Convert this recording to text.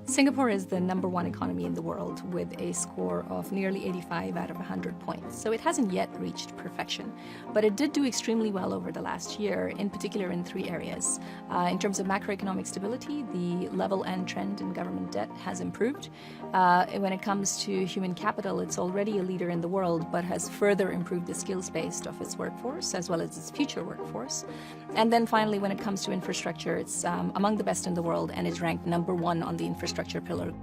Singapore is the #1 economy in the world with a score of nearly 85 out of 100 points. So it hasn't yet reached perfection, but it did do extremely well over the last year, in particular in 3 areas. In terms of macroeconomic stability, the level and trend in government debt has improved. When it comes to human capital, it's already a leader in the world, but has further improved the skills base of its workforce as well as its future workforce. And then finally, when it comes to infrastructure, it's among the best in the world and is ranked #1 on the infrastructure pillar.